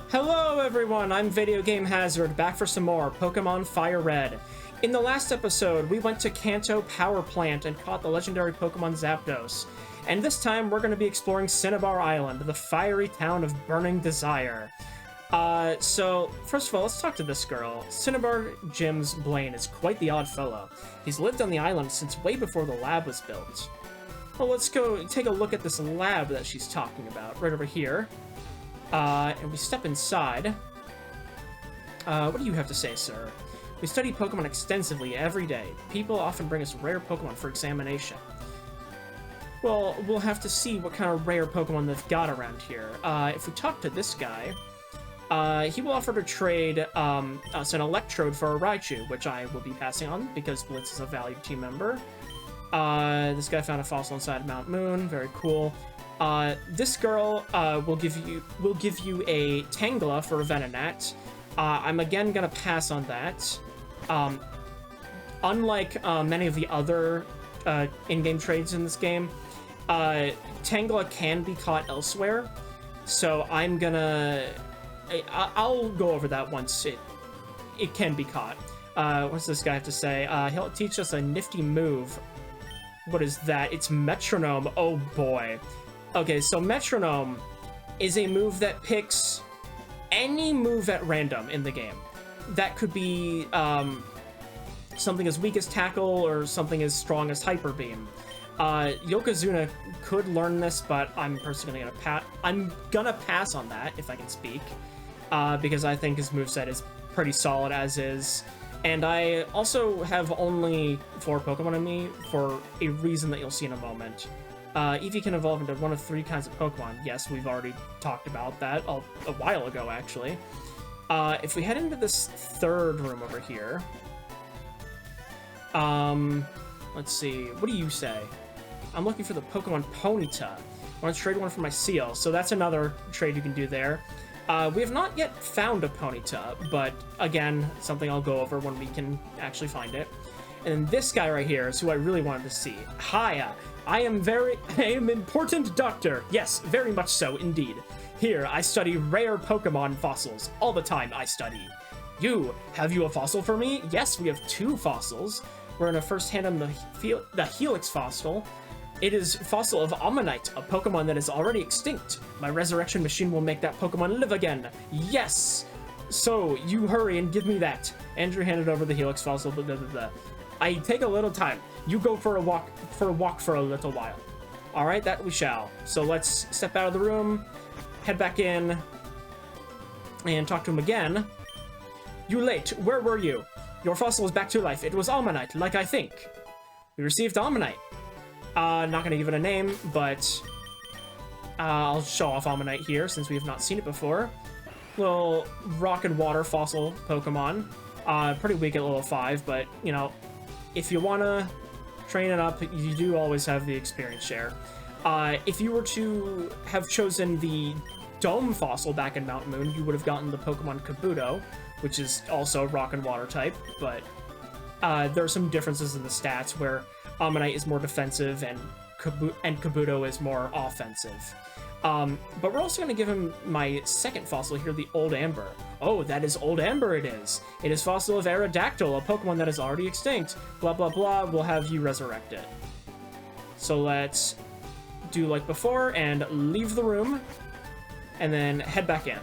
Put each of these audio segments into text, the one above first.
Hello everyone, I'm Video Game Hazard, back for some more Pokemon Fire Red. In the last episode, we went to Kanto Power Plant and caught the legendary Pokemon Zapdos. And this time, we're going to be exploring Cinnabar Island, the fiery town of Burning Desire. So, first of all, let's talk to this girl. Cinnabar Jim's Blaine is quite the odd fellow. He's lived on the island since way before the lab was built. Well, let's go take a look at this lab that she's talking about, right over here. And we step inside. What do you have to say, sir? We study Pokemon extensively every day. People often bring us rare Pokemon for examination. Well, we'll have to see what kind of rare Pokemon they've got around here. If we talk to this guy, he will offer to trade us an Electrode for a Raichu, which I will be passing on because Blitz is a valued team member. This guy found a fossil inside Mount Moon. Very cool. This girl will give you a Tangela for a Venonat. I'm again gonna pass on that. Unlike many of the other in-game trades in this game, Tangela can be caught elsewhere, so I'm gonna... I'll go over that once it can be caught. What's this guy have to say? He'll teach us a nifty move. What is that? It's Metronome. Oh boy. Okay, so Metronome is a move that picks any move at random in the game. That could be something as weak as Tackle or something as strong as Hyper Beam. Yokozuna could learn this, but I'm personally gonna pass on that if I can speak, because I think his moveset is pretty solid as is. And I also have only 4 Pokemon in me for a reason that you'll see in a moment. Eevee can evolve into one of 3 kinds of Pokemon. Yes, we've already talked about that a while ago, actually. If we head into this third room over here... let's see. What do you say? I'm looking for the Pokemon Ponyta. I want to trade one for my Seal, so that's another trade you can do there. We have not yet found a Ponyta, but again, something I'll go over when we can actually find it. And then this guy right here is who I really wanted to see. Hiya! I am important doctor. Yes, very much so, indeed. Here, I study rare Pokemon fossils. All the time, I study. Have you a fossil for me? Yes, we have 2 fossils. We're gonna first hand him the Helix fossil. It is fossil of Ammonite, a Pokemon that is already extinct. My resurrection machine will make that Pokemon live again. Yes! So, you hurry and give me that. Andrew handed over the Helix fossil, blah, blah, blah, blah. I take a little time. You go for a walk for a little while. Alright, that we shall. So let's step out of the room, head back in, and talk to him again. You late. Where were you? Your fossil is back to life. It was Ammonite, like I think. We received Ammonite. Not gonna give it a name, but I'll show off Ammonite here since we have not seen it before. Little rock and water fossil Pokemon. Pretty weak at level 5, but, you know, if you wanna train it up, you do always have the experience share. If you were to have chosen the Dome fossil back in Mount Moon, you would have gotten the Pokemon Kabuto, which is also rock and water type, but there are some differences in the stats where Ammonite is more defensive and Kabuto is more offensive. But we're also going to give him my second fossil here, the Old Amber. Oh, that is Old Amber it is. It is fossil of Aerodactyl, a Pokemon that is already extinct. Blah, blah, blah. We'll have you resurrect it. So let's do like before and leave the room and then head back in.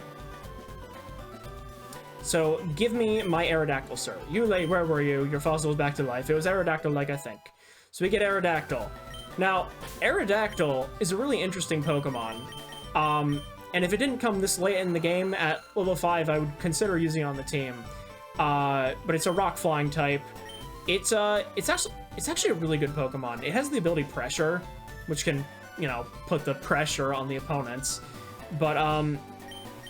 So give me my Aerodactyl, sir. Where were you? Your fossil is back to life. It was Aerodactyl like I think. So we get Aerodactyl. Now, Aerodactyl is a really interesting Pokemon, and if it didn't come this late in the game at level 5, I would consider using it on the team. But it's a rock-flying type. It's actually a really good Pokemon. It has the ability Pressure, which can, you know, put the pressure on the opponents. But,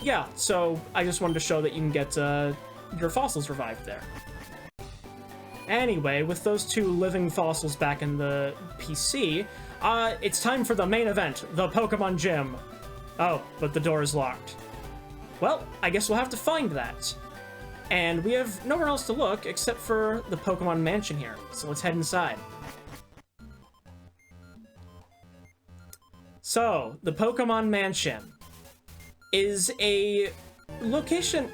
yeah, so I just wanted to show that you can get your fossils revived there. Anyway, with those 2 living fossils back in the PC, it's time for the main event, the Pokemon Gym. Oh, but the door is locked. Well, I guess we'll have to find that. And we have nowhere else to look except for the Pokémon Mansion here, so let's head inside. So, the Pokémon Mansion is a location...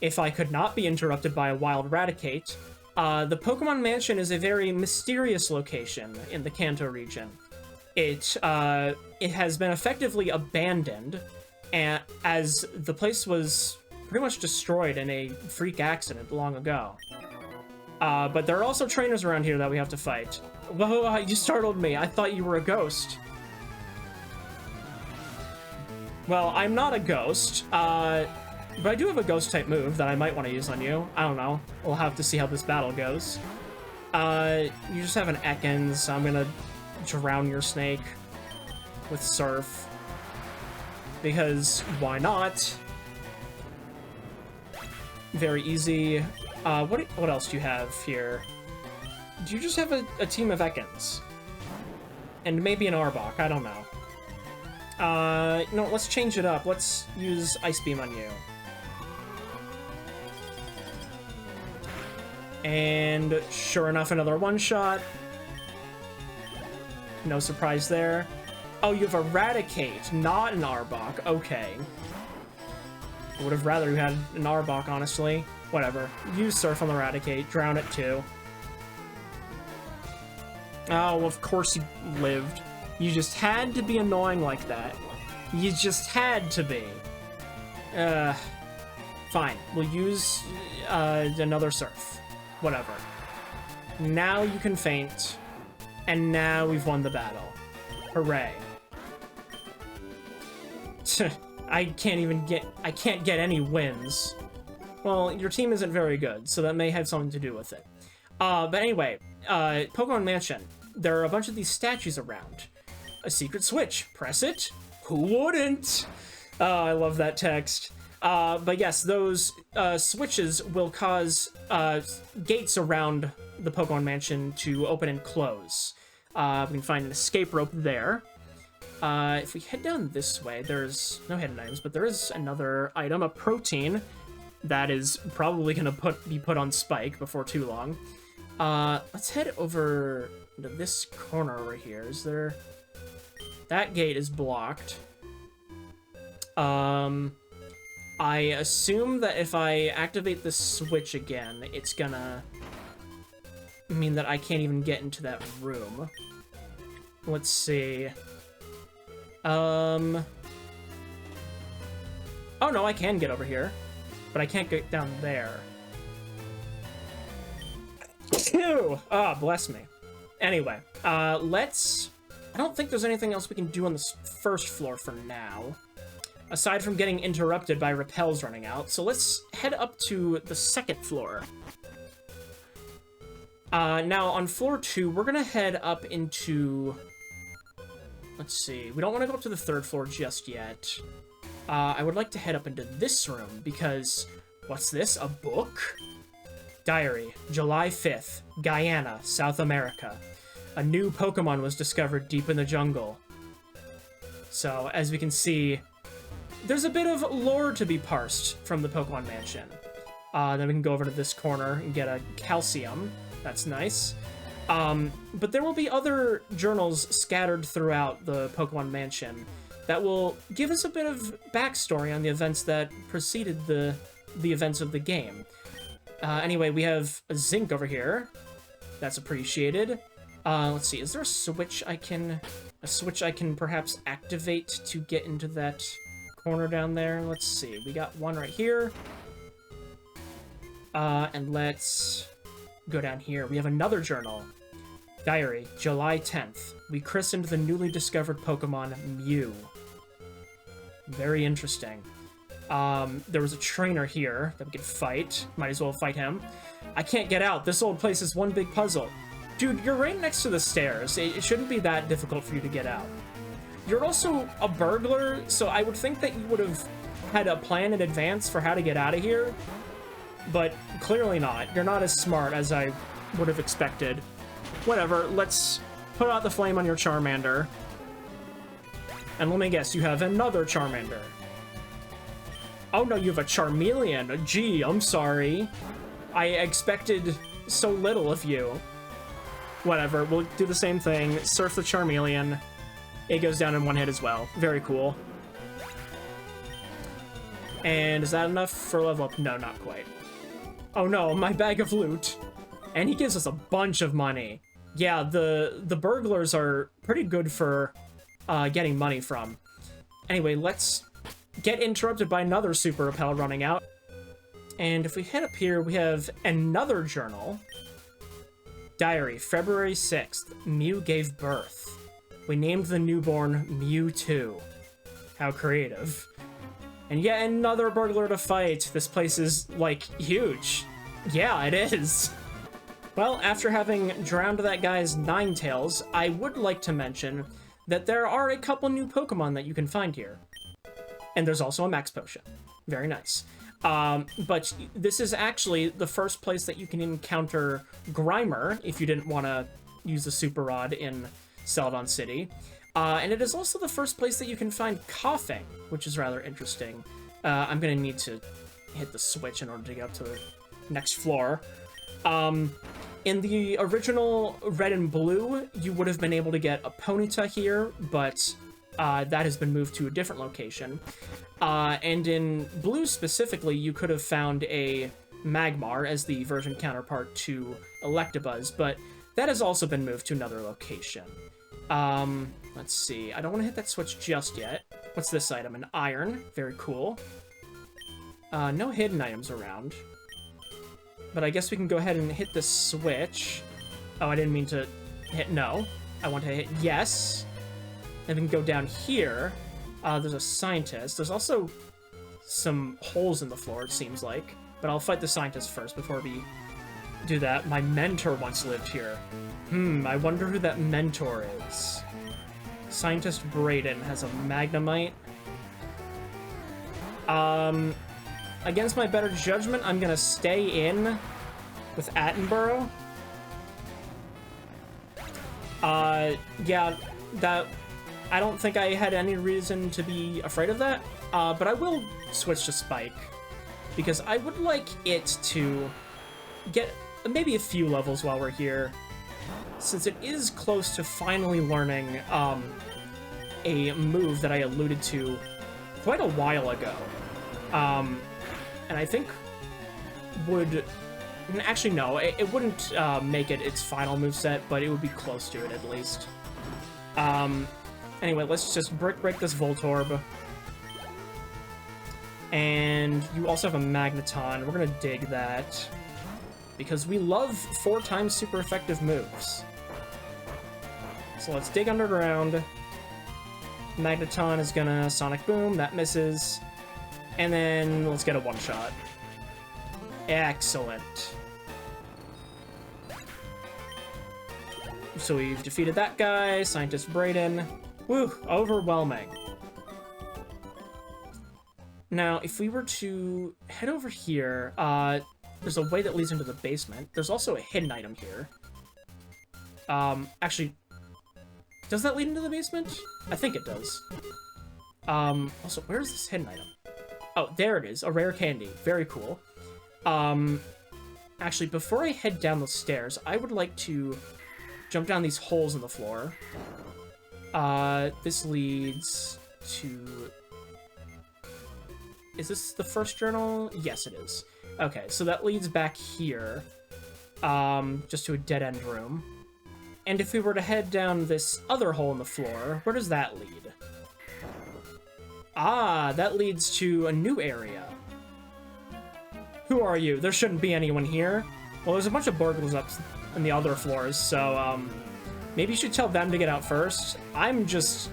If I could not be interrupted by a wild Raticate, the Pokemon Mansion is a very mysterious location in the Kanto region. It has been effectively abandoned, as the place was pretty much destroyed in a freak accident long ago. But there are also trainers around here that we have to fight. Whoa, you startled me. I thought you were a ghost. Well, I'm not a ghost, but I do have a ghost-type move that I might want to use on you. I don't know. We'll have to see how this battle goes. You just have an Ekans, so I'm gonna drown your snake with Surf. Because why not? Very easy. What else do you have here? Do you just have a team of Ekans? And maybe an Arbok, I don't know. No, let's change it up. Let's use Ice Beam on you. And sure enough, another one-shot. No surprise there. Oh, you have a Raticate, not an Arbok. Okay. I would have rather you had an Arbok, honestly. Whatever. Use Surf on the Raticate. Drown it, too. Oh, of course you lived. You just had to be annoying like that. You just had to be. Fine. We'll use another Surf. Whatever. Now you can faint. And now we've won the battle. Hooray. I can't get any wins. Well, your team isn't very good, so that may have something to do with it. But anyway, Pokemon Mansion. There are a bunch of these statues around. A secret switch. Press it. Who wouldn't? Oh, I love that text. But yes, those switches will cause gates around the Pokemon Mansion to open and close. We can find an escape rope there. If we head down this way, there's no hidden items, but there is another item, a protein, that is probably going to be put on Spike before too long. Let's head over to this corner over here. Is there... That gate is blocked. I assume that if I activate the switch again, it's gonna mean that I can't even get into that room. Let's see. Oh no, I can get over here, but I can't get down there. Ew! Ah, bless me. Anyway, let's... I don't think there's anything else we can do on this first floor for now, aside from getting interrupted by repels running out. So let's head up to the second floor. Now, on floor 2, we're gonna head up into... Let's see. We don't want to go up to the third floor just yet. I would like to head up into this room, because... What's this? A book? Diary, July 5th, Guyana, South America. A new Pokemon was discovered deep in the jungle. So, as we can see, there's a bit of lore to be parsed from the Pokemon Mansion. Then we can go over to this corner and get a Calcium. That's nice. But there will be other journals scattered throughout the Pokemon Mansion that will give us a bit of backstory on the events that preceded the events of the game. Anyway, we have a Zinc over here. That's appreciated. Let's see, is there a switch I can perhaps activate to get into that corner down there? Let's see, we got one right here. And let's go down here. We have another journal. Diary, July 10th. We christened the newly discovered Pokemon Mew. Very interesting. There was a trainer here that we could fight. Might as well fight him. I can't get out. This old place is one big puzzle. Dude, you're right next to the stairs. It shouldn't be that difficult for you to get out. You're also a burglar, so I would think that you would have had a plan in advance for how to get out of here. But clearly not. You're not as smart as I would have expected. Whatever, let's put out the flame on your Charmander. And let me guess, you have another Charmander. Oh no, you have a Charmeleon. Gee, I'm sorry. I expected so little of you. Whatever, we'll do the same thing. Surf the Charmeleon. It goes down in one hit as well. Very cool. And is that enough for level up? No, not quite. Oh no, my bag of loot. And he gives us a bunch of money. Yeah, the burglars are pretty good for getting money from. Anyway, let's get interrupted by another super repel running out. And if we head up here, we have another journal. Diary, February 6th. Mew gave birth. We named the newborn Mewtwo. How creative. And yet another burglar to fight. This place is, like, huge. Yeah, it is. Well, after having drowned that guy's Ninetales, I would like to mention that there are a couple new Pokemon that you can find here. And there's also a Max Potion. Very nice. But this is actually the first place that you can encounter Grimer, if you didn't want to use the Super Rod in Celadon City. And it is also the first place that you can find Coughing, which is rather interesting. I'm going to need to hit the switch in order to get up to the next floor. In the original Red and Blue, you would have been able to get a Ponyta here, but that has been moved to a different location. And in Blue specifically, you could have found a Magmar as the version counterpart to Electabuzz, but that has also been moved to another location. Let's see. I don't want to hit that switch just yet. What's this item? An iron. Very cool. No hidden items around. But I guess we can go ahead and hit the switch. Oh, I didn't mean to hit no. I want to hit yes. And we can go down here. There's a scientist. There's also some holes in the floor, it seems like. But I'll fight the scientist first before we do that. My mentor once lived here. I wonder who that mentor is. Scientist Brayden has a Magnemite. Against my better judgment, I'm gonna stay in with Attenborough. Yeah, that... I don't think I had any reason to be afraid of that, but I will switch to Spike, because I would like it to get maybe a few levels while we're here, since it is close to finally learning a move that I alluded to quite a while ago. And I think would... Actually, no, it wouldn't make it its final moveset, but it would be close to it at least. Anyway, let's just break this Voltorb. And you also have a Magneton. We're gonna dig that, because we love 4 times super effective moves. So let's dig underground. Magneton is gonna Sonic Boom. That misses. And then let's get a one-shot. Excellent. So we've defeated that guy, Scientist Brayden. Woo, overwhelming. Now, if we were to head over here, there's a way that leads into the basement. There's also a hidden item here. Actually, does that lead into the basement? I think it does. Also, where's this hidden item? Oh, there it is, a rare candy. Very cool. Actually, before I head down the stairs, I would like to jump down these holes in the floor. This leads to... Is this the first journal? Yes, it is. Okay, so that leads back here, just to a dead-end room. And if we were to head down this other hole in the floor, where does that lead? Ah, that leads to a new area. Who are you? There shouldn't be anyone here. Well, there's a bunch of burglars up in the other floors, so, maybe you should tell them to get out first. I'm just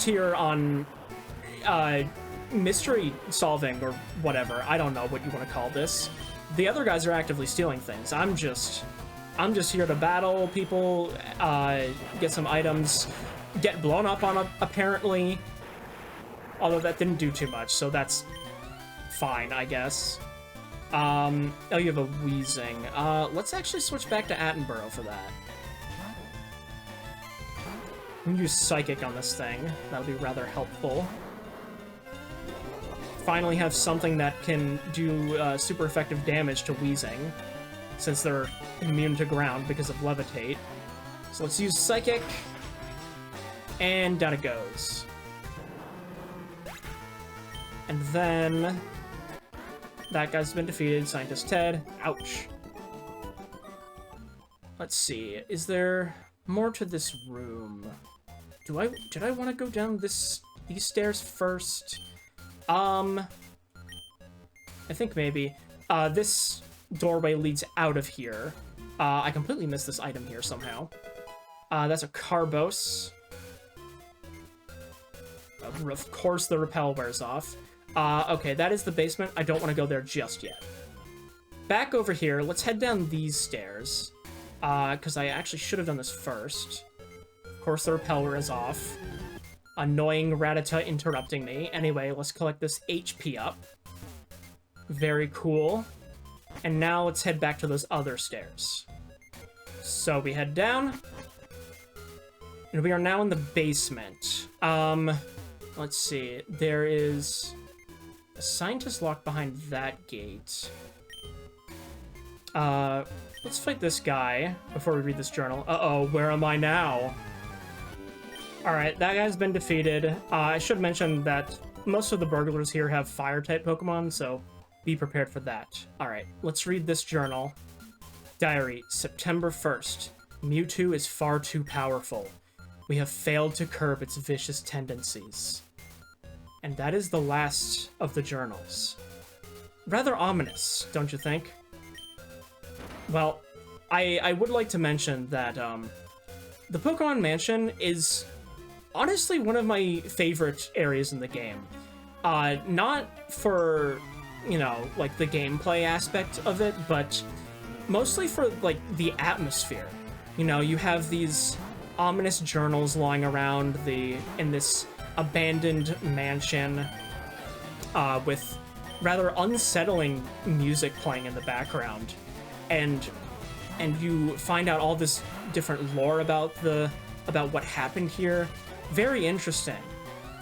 here on, mystery solving or whatever. I don't know what you want to call this. The other guys are actively stealing things. I'm just here to battle people, get some items, get blown up on, apparently. Although that didn't do too much, so that's fine, I guess. Oh, you have a Wheezing. Let's actually switch back to Attenborough for that. We can use Psychic on this thing. That'll be rather helpful. Finally have something that can do super effective damage to Wheezing, since they're immune to ground because of Levitate. So let's use Psychic, and down it goes. And then that guy's been defeated. Scientist Ted. Ouch. Let's see. Is there more to this room? Did I want to go down these stairs first? I think maybe. This doorway leads out of here. I completely missed this item here somehow. That's a Carbos. Of course the repel wears off. Okay, that is the basement. I don't want to go there just yet. Back over here, let's head down these stairs. Because I actually should have done this first. Of course the repel wears off. Annoying Rattata interrupting me. Anyway, let's collect this HP up. Very cool. And now let's head back to those other stairs. So we head down. And we are now in the basement. Let's see. There is a scientist locked behind that gate. Let's fight this guy before we read this journal. Uh-oh, where am I now? Alright, that guy's been defeated. I should mention that most of the burglars here have fire-type Pokemon, so be prepared for that. Alright, let's read this journal. Diary, September 1st. Mewtwo is far too powerful. We have failed to curb its vicious tendencies. And that is the last of the journals. Rather ominous, don't you think? Well, I would like to mention that the Pokémon Mansion is honestly one of my favorite areas in the game. Not for, you know, like the gameplay aspect of it, but mostly for like the atmosphere. You know, you have these ominous journals lying around in this abandoned mansion with rather unsettling music playing in the background, and you find out all this different lore about what happened here. Very interesting.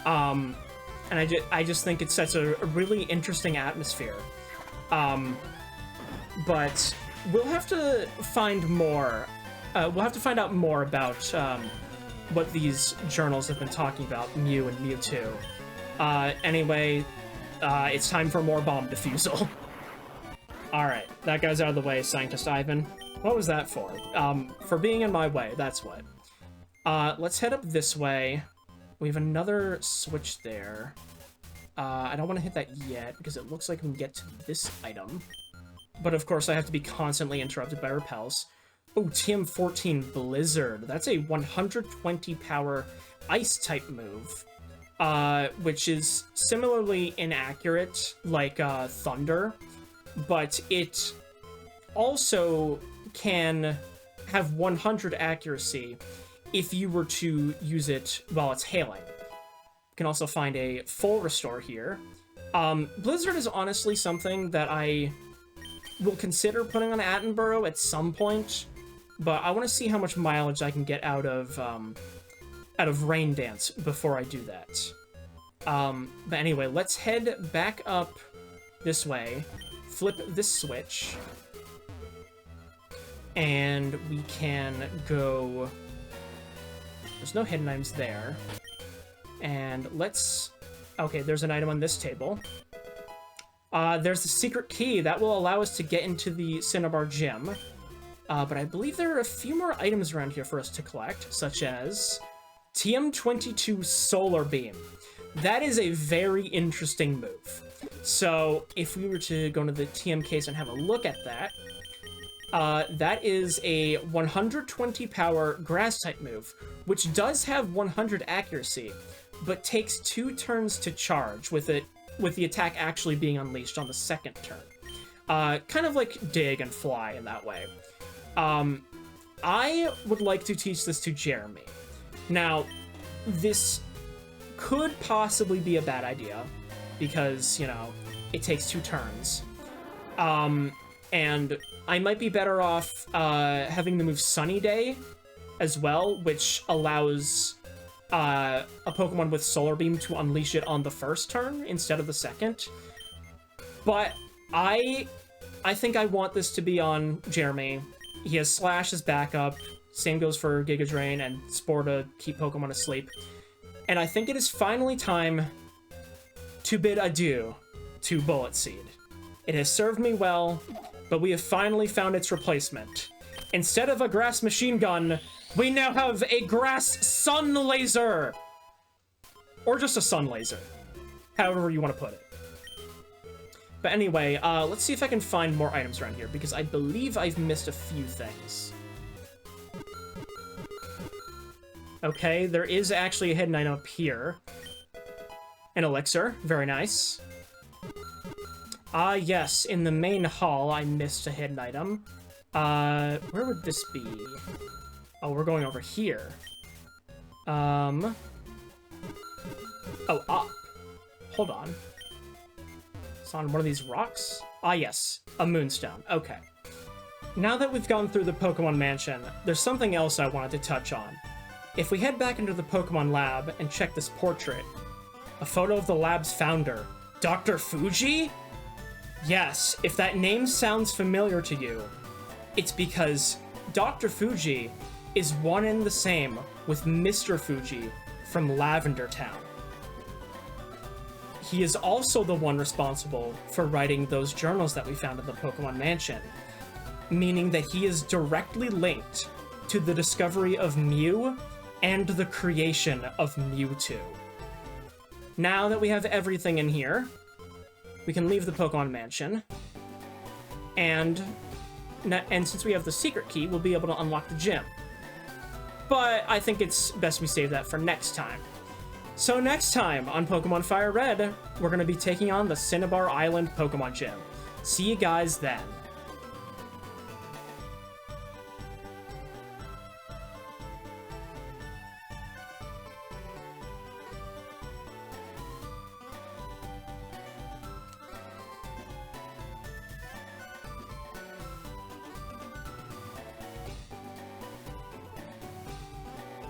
And I just think it sets a really interesting atmosphere. But we'll have to find more. We'll have to find out more about what these journals have been talking about, Mew and Mewtwo. Anyway, it's time for more bomb defusal. Alright, that guy's out of the way, Scientist Ivan. What was that for? For being in my way, that's what. Let's head up this way. We have another switch there. I don't want to hit that yet, because it looks like we can get to this item. But of course, I have to be constantly interrupted by repels. Oh, TM14 Blizzard. That's a 120 power Ice-type move, which is similarly inaccurate like Thunder, but it also can have 100 accuracy if you were to use it while it's hailing. You can also find a full restore here. Blizzard is honestly something that I will consider putting on Attenborough at some point, but I want to see how much mileage I can get out of Rain Dance before I do that. But anyway, let's head back up this way, flip this switch, and we can go... There's no hidden items there. And let's... Okay, there's an item on this table. There's the secret key that will allow us to get into the Cinnabar Gym. But I believe there are a few more items around here for us to collect, such as TM22 Solar Beam. That is a very interesting move. So if we were to go into the TM case and have a look at that, that is a 120 power Grass-type move, which does have 100 accuracy, but takes 2 turns to charge, with the attack actually being unleashed on the second turn. Kind of like Dig and Fly in that way. I would like to teach this to Jeremy. Now, this could possibly be a bad idea, because, you know, it takes 2 turns. And I might be better off having the move Sunny Day as well, which allows a Pokemon with Solar Beam to unleash it on the first turn instead of the second. But I think I want this to be on Jeremy. He has Slash as backup. Same goes for Giga Drain and Spore to keep Pokemon asleep. And I think it is finally time to bid adieu to Bullet Seed. It has served me well, but we have finally found its replacement. Instead of a grass machine gun, we now have a grass sun laser! Or just a sun laser. However you want to put it. But anyway, let's see if I can find more items around here, because I believe I've missed a few things. Okay, there is actually a hidden item up here. An elixir, very nice. Ah, yes, in the main hall, I missed a hidden item. Where would this be? Oh, we're going over here. Oh, up. Hold on. It's on one of these rocks? Ah, yes, a moonstone. Okay. Now that we've gone through the Pokémon Mansion, there's something else I wanted to touch on. If we head back into the Pokémon Lab and check this portrait, a photo of the lab's founder, Dr. Fuji? Yes, if that name sounds familiar to you, it's because Dr. Fuji is one and the same with Mr. Fuji from Lavender Town. He is also the one responsible for writing those journals that we found in the Pokémon Mansion, meaning that he is directly linked to the discovery of Mew and the creation of Mewtwo. Now that we have everything in here, we can leave the Pokémon Mansion, and since we have the secret key, we'll be able to unlock the gym. But I think it's best we save that for next time. So next time on Pokemon Fire Red, we're going to be taking on the Cinnabar Island Pokemon Gym. See you guys then.